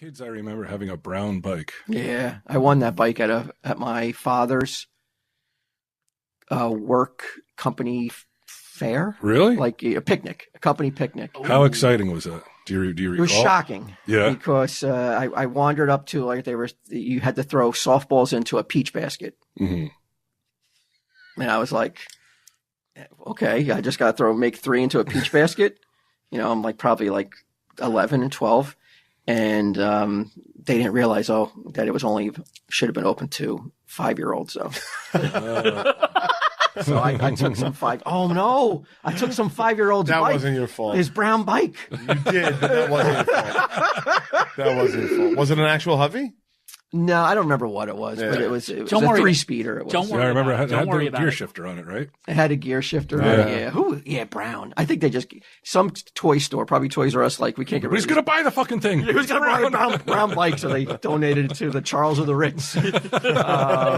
kids, I remember having a brown bike. Yeah, I won that bike at my father's work company fair. Really? Like a picnic, a company picnic. How exciting was that? Do you recall? It was shocking. Yeah. Because I wandered up to, like, you had to throw softballs into a peach basket. Mm-hmm. And I was like, okay, I just got to make 3 into a peach basket. You know, I'm like probably like 11 and 12. And they didn't realize, that it was should have been open to 5-year-olds. So. So I took some I took some 5-year-old's bike. That wasn't your fault. His brown bike. You did, but that wasn't your fault. That wasn't your fault. Was it an actual Hovey? No, I don't remember what it was, but it was a 3-speeder. It was. Yeah, I remember it had the gear shifter on it, right? It had a gear shifter. Yeah. Brown. I think they just, some toy store, probably Toys R Us, like, we can't get rid of it. Who's going to buy the fucking thing? Who's going to buy a brown bike? So they donated it to the Charles of the Ritz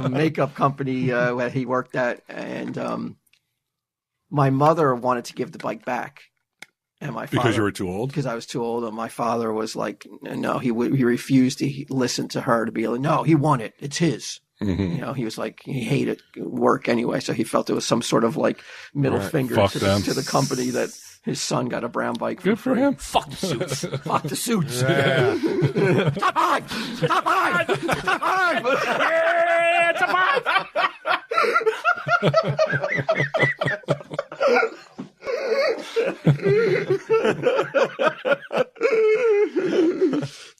makeup company where he worked at. And my mother wanted to give the bike back. And my father, because you were too old? Because I was too old. And my father was like, no, he refused to listen to her, to be like, no, he won it. It's his. Mm-hmm. You know, he was like, he hated work anyway. So he felt it was some sort of like middle finger to the company that his son got a brown bike. Good for him. Fuck the suits. Fuck the suits. Yeah. Top 5! Top 5! Top 5! Yeah, top 5!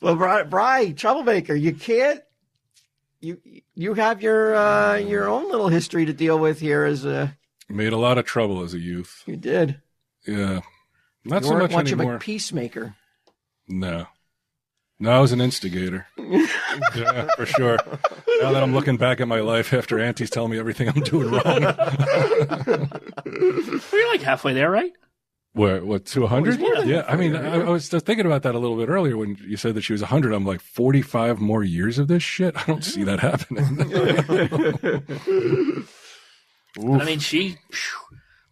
Well, Bri, troublemaker, you can't. You have your own little history to deal with here as a. Made a lot of trouble as a youth. You did. Yeah, not you so much much anymore. of a peacemaker. No, I was an instigator. Yeah, for sure. Now that I'm looking back at my life after Auntie's telling me everything I'm doing wrong. You're like halfway there, right? What, to 100? Yeah, I mean, I was just thinking about that a little bit earlier when you said that she was 100. I'm like, 45 more years of this shit? I don't see that happening. I mean, she,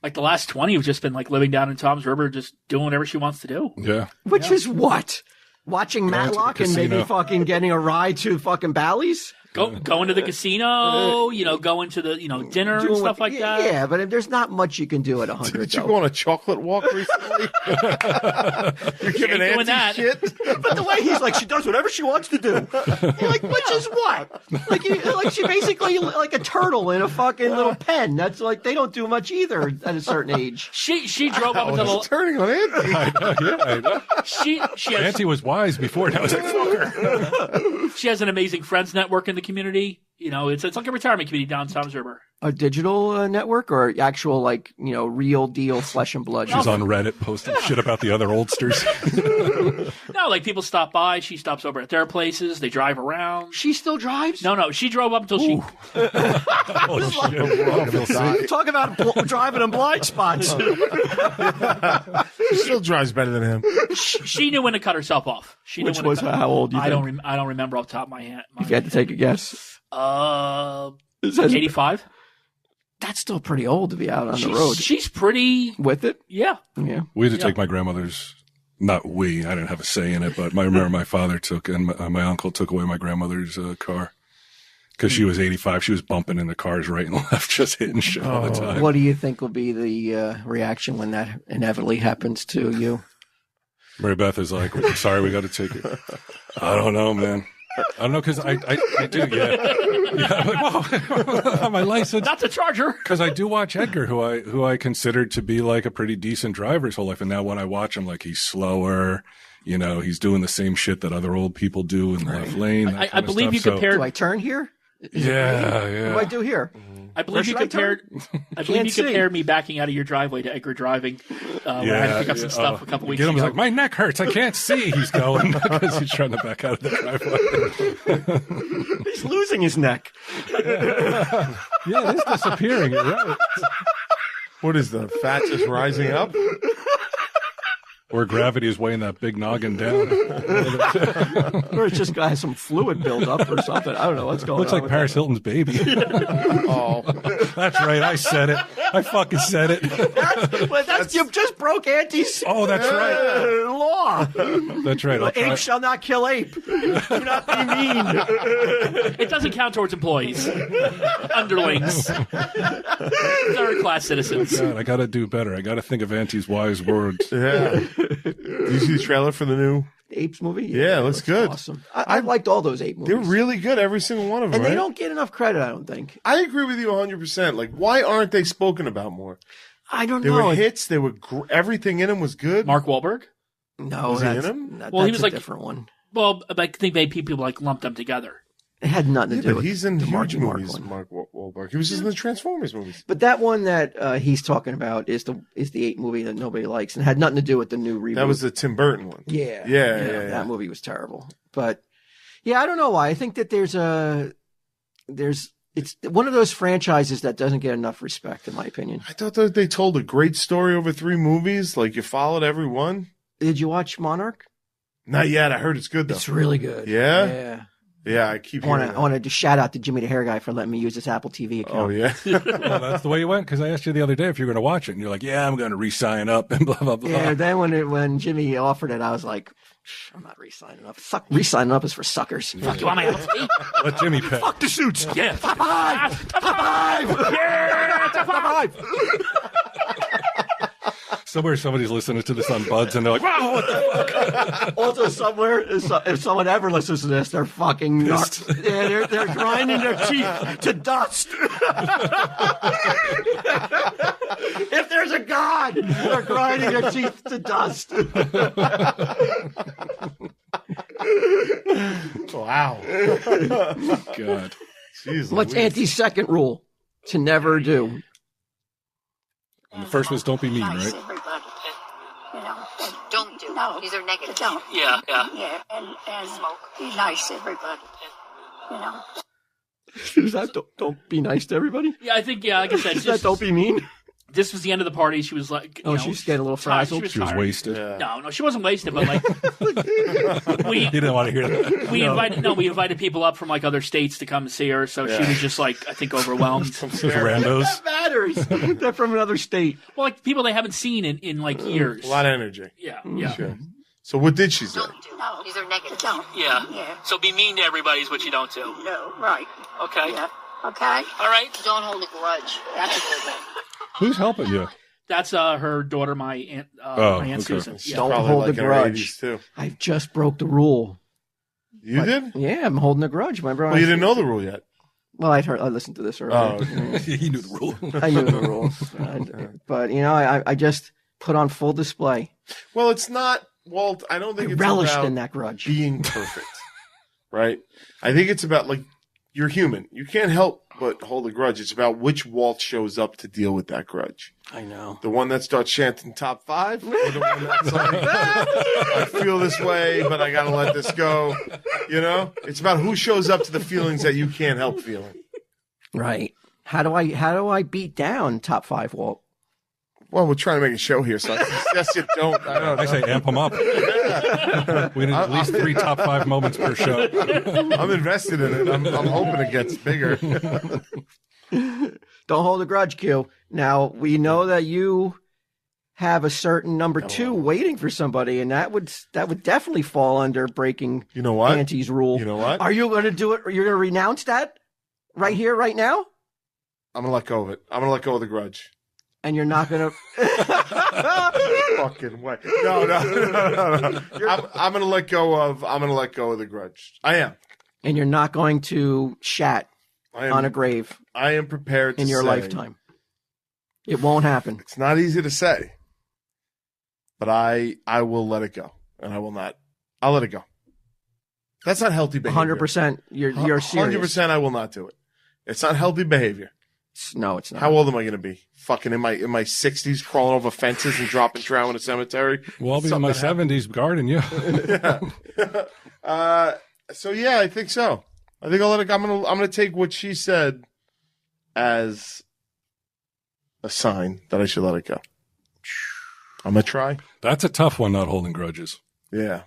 like the last 20 have just been like living down in Tom's River, just doing whatever she wants to do. Yeah. Which is what? Watching Matlock and maybe fucking getting a ride to fucking Bally's? Going to the casino, going to the, dinner and stuff like that. Yeah, but there's not much you can do at 100. Did you go on a chocolate walk recently? You're giving Auntie that shit? But the way he's like, she does whatever she wants to do. You're like, which is what? Like she basically like a turtle in a fucking little pen. That's like, they don't do much either at a certain age. She drove up into the... turning on Auntie. I know. She has, Auntie was wise before. Now it's like, fuck her. She has an amazing friends network in the community. It's like a retirement community down in Tom's River. A digital network or actual, like, real deal flesh and blood? She's on Reddit posting shit about the other oldsters. No, like people stop by. She stops over at their places. They drive around. She still drives? No. She drove up until she... Oh, shit. Talk about driving in blind spots. She still drives better than him. She knew when to cut herself off. Which was how old? I don't remember off the top of my head. If you had to take a guess, 85. That's still pretty old to be out on the road. She's pretty with it. Yeah. We had to take my grandmother's. Not we. I didn't have a say in it, but I remember my father took and my uncle took away my grandmother's car because she was 85. She was bumping into cars right and left, just hitting shit all the time. What do you think will be the reaction when that inevitably happens to you? Mary Beth is like, sorry, we got to take it. I don't know, man. I don't know, because I do, yeah. I'm like, whoa, my license. Not the Charger. Because I do watch Edgar, who I considered to be like a pretty decent driver his whole life. And now when I watch him, like, he's slower. He's doing the same shit that other old people do in the left lane. I believe you compared. Do I turn here? Yeah. What do I do here? I believe you compared. I believe you compared me backing out of your driveway to Edgar driving. When I had to pick up some stuff a couple weeks ago. Git'em was like, my neck hurts. I can't see. He's going because he's trying to back out of the driveway. He's losing his neck. Yeah, it is disappearing. You're right. What is the fat just rising up? Where gravity is weighing that big noggin down. Or it's just got some fluid buildup or something. I don't know what's going Looks on. like Paris Hilton's baby. Oh, That's right. I said it. I fucking said it. That's you just broke Auntie's Oh, that's right. law. That's right. I'll try. Ape shall not kill ape. Do not be mean. It doesn't count towards employees, underlings, third-class citizens. God, I got to do better. I got to think of Auntie's wise words. yeah. Did you see the trailer for the new? Apes movie? Yeah, it looks good. Awesome. I liked all those ape movies. They're really good, every single one of them. and they right? don't get enough credit, I don't think. I agree with you 100%. Like, why aren't they spoken about more? I don't They know. were hits. They were everything in them was good. Mark Wahlberg? No, Was he in that's, them? Well, he that's was a like- different one. Well, I think maybe people like lumped them together. It had nothing to Yeah, do but with he's in the huge Marky Mark movies. one. Mark Wahlberg. He was just in the Transformers movies. But that one that he's talking about is the ape movie that nobody likes and had nothing to do with the new reboot. That was the Tim Burton one. Yeah. Yeah. That movie was terrible. But yeah, I don't know why. I think that it's one of those franchises that doesn't get enough respect, in my opinion. I thought that they told a great story over 3 movies. Like, you followed every one. Did you watch Monarch? Not yet. I heard it's good, though. It's really good. Yeah? Yeah. Yeah, I keep I hearing that. want to shout out to Jimmy the Hair Guy for letting me use his Apple TV account. Oh, yeah. Well, that's the way you went, because I asked you the other day if you were going to watch it, and you're like, yeah, I'm going to re-sign up, and blah, blah, blah. Yeah, then when Jimmy offered it, I was like, I'm not re-signing up. Re-signing up is for suckers. Fuck, you want my Apple TV? Let Jimmy pay. Fuck the suits. Yeah. Top five. Top five. Yeah, top five. Somewhere somebody's listening to this on Buds, and they're like, wow, what the Also, somewhere, if someone ever listens to this, they're fucking nuts. Yeah, they're grinding their teeth to dust. If there's a God, they're grinding their teeth to dust. Wow. God. Jeez, What's Louise. Auntie's second rule? To never do. And the first was don't be mean, Nice, right? everybody. You know, and Don't do. No. These are negative. don't. Yeah. Yeah, and Smoke. be nice, everybody. You know. Is that don't be nice to everybody? Yeah, I think, like I said, Is that don't be mean? this was the end of the party. She was like, Oh, she's getting a little tired. frazzled. She was tired. wasted. Yeah. No, she wasn't wasted, but like You didn't want to hear that. we invited people up from like other states to come see her, so she was just like I think overwhelmed. Those randos. That matters. They're from another state. Well, like people they haven't seen in like years. A lot of energy. Yeah. Sure. So what did she say? Don't do. No. These are negative. Don't. Yeah. Yeah. So be mean to everybody is what you don't do. No. Right. Okay. Yeah. Okay. All right. Don't hold a grudge. That's a good one. Who's helping you? That's her daughter, my aunt, Oh, my aunt okay. Susan. She's Yeah. Don't probably hold like a in her grudge. 80s, too. I just broke the rule. You did? Yeah, I'm holding a grudge. Remember? Well, you didn't know the rule yet. Well, I listened to this earlier. Oh, okay. He knew the rule. I knew the rules, but I just put on full display. Well, it's not, Walt, I don't think I it's relished about in that grudge. being perfect, right? I think it's about, like, you're human. You can't help but hold a grudge. It's about which Walt shows up to deal with that grudge. I know. The one that starts chanting top 5, or the one that's like, I feel this way, but I gotta let this go. You know? It's about who shows up to the feelings that you can't help feeling. Right. How do I beat down top 5, Walt? Well, we're trying to make a show here, so I suggest you don't. I don't I say amp them up. We need at least 3 top 5 moments per show. I'm invested in it. I'm hoping it gets bigger. Don't hold a grudge, Q. Now we know that you have a certain number 2 waiting for somebody, and that would definitely fall under breaking You know what? Auntie's rule. You know what? Are you going to do it? You're going to renounce that right here, right now, I'm gonna let go of it. I'm gonna let go of the grudge. and you're not going to. Fucking way. No. I'm gonna let go of the grudge. I am. And you're not going to shat I am on a grave I am prepared to in your say- lifetime. It won't happen. It's not easy to say, but I will let it go, and I will not. I'll let it go. That's not healthy behavior. 100%. You're serious. 100%. I will not do it. It's not healthy behavior. No, it's not. How old am I going to be? Fucking in my 60s, crawling over fences and dropping trow in a cemetery. Well, I'll be in my 70s guarding you. So yeah, I think so. I think I'll let it. I'm gonna take what she said as a sign that I should let it go. I'm gonna try. That's a tough one, not holding grudges. Yeah.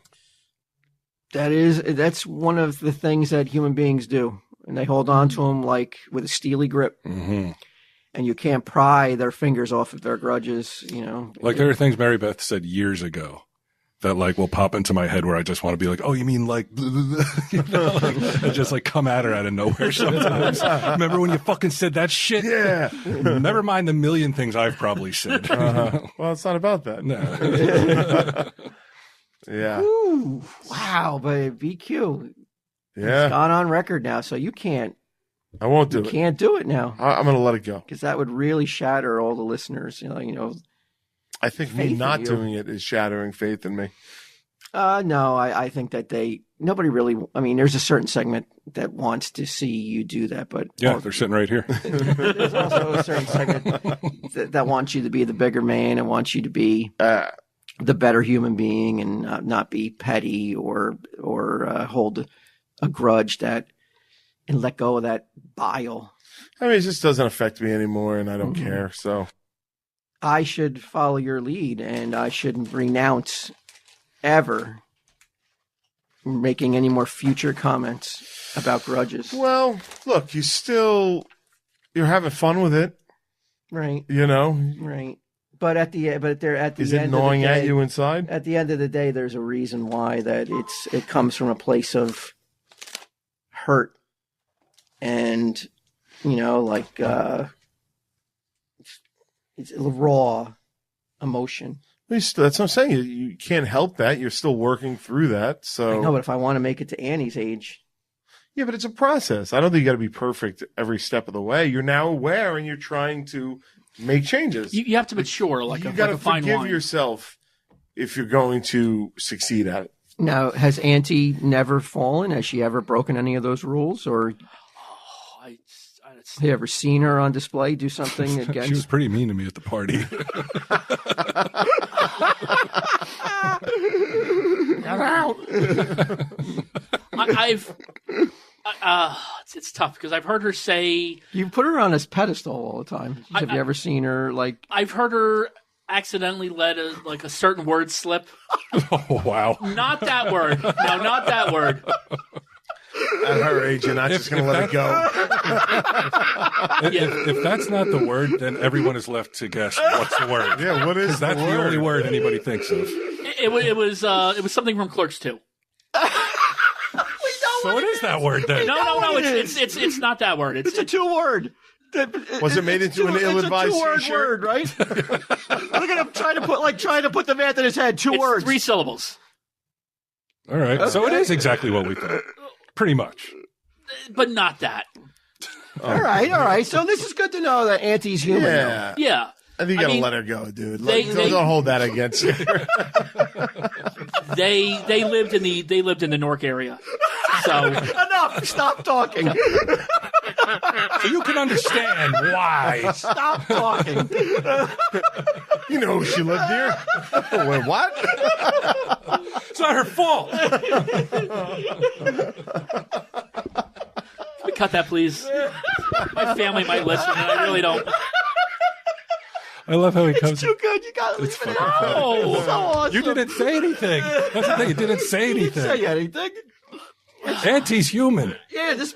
That's one of the things that human beings do, and they hold on to them like with a steely grip. Mm-hmm. And you can't pry their fingers off of their grudges, you know. Like there are things Mary Beth said years ago that like will pop into my head where I just want to be like, oh, you mean like, blah, blah, blah. You know, like, I just like come at her out of nowhere sometimes. Remember when you fucking said that shit? Yeah. Never mind the million things I've probably said. Well, it's not about that. No. Yeah. Ooh, wow, but BQ, Yeah. it's gone on record now, so you can't I won't do it. can't do it now I'm going to let it go. because that would really shatter all the listeners. You know. I think Faith me in not you. doing it is shattering faith in me. No, I think that nobody really. I mean, there's a certain segment that wants to see you do that, but Yeah, they're sitting right here. there's also a certain segment that wants you to be the bigger man and wants you to be the better human being and not be petty or hold a grudge and let go of that bile. I mean, it just doesn't affect me anymore, and I don't care. So I should follow your lead, and I shouldn't renounce ever making any more future comments about grudges. well, look, you're having fun with it, Right, you know. right. But at the end Is it of the gnawing day, at you inside? at the end of the day, there's a reason why that it comes from a place of hurt and like it's raw emotion. That's what I'm saying. You can't help that. You're still working through that. So I know, but if I want to make it to Annie's age, yeah, but it's a process. I don't think you got to be perfect every step of the way. You're now aware, and you're trying to make changes. You have to mature, like you a, got like to a fine forgive wine. yourself if you're going to succeed at it. now has Auntie never fallen? Has she ever broken any of those rules, or have you ever seen her on display do something against? She was pretty mean to me at the party. It's tough because I've heard her say. You put her on this pedestal all the time. Have you ever seen her like? I've heard her accidentally let a certain word slip. Oh, wow. Not that word. No, not that word. At her age, you're not just going to let it go. If that's not the word, then everyone is left to guess what's the word. Yeah, what is That's the only word anybody thinks of. It was something from Clerks 2. So it is that word then. No. It's not that word. It's a 2-word. Was it made into an ill-advised It's a 2-word t-shirt? word, right? Look at him trying to put the math in his head. 2 It's words. 3 syllables. All right. So it is exactly what we thought. Pretty much. But not that. All right. So this is good to know that Auntie's human. now. Yeah. Yeah. I think you got to mean, let her go, dude. they- Don't hold that against you. They lived in the Newark area. So Enough. Stop talking. So you can understand why. Stop talking. You know she lived here. Wait, what? It's not her fault. can we cut that, please? My family might listen, and I really don't. I love how he comes. Too good. You got to leave it out. Oh, So awesome. You didn't say anything. That's the thing. You didn't say You didn't say anything. anything. Auntie's human. Yeah, this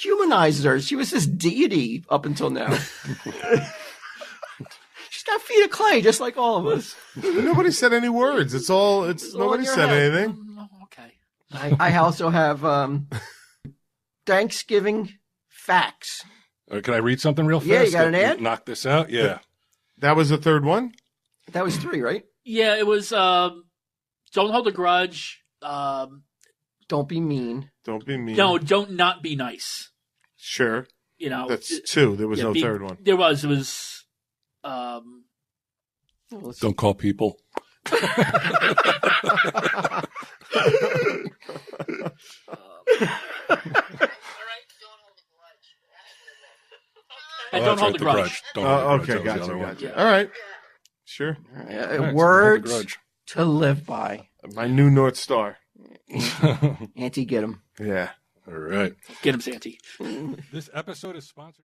humanizes her. She was this deity up until now. She's got feet of clay, just like all of us. Nobody said any words. all Nobody in your said head. anything. Okay. I also have Thanksgiving facts. Can I read something real fast? Yeah, you got an ad? Knock this out. Yeah. That was the third one? That was 3, right? Yeah, it was. Don't hold a grudge. Don't be mean. Don't be mean. No, don't not be nice. Sure. You know, That's 2. There was no third one. There was. It was. Don't call people. And Oh, don't that's hold right, a grudge. Don't hold a grudge. Okay, That was the gotcha. other one. All right. Sure. All right, so hold a Words grudge. to live by. My new North Star. Auntie Git'em. Yeah. All right. Get him, Santy. This episode is sponsored.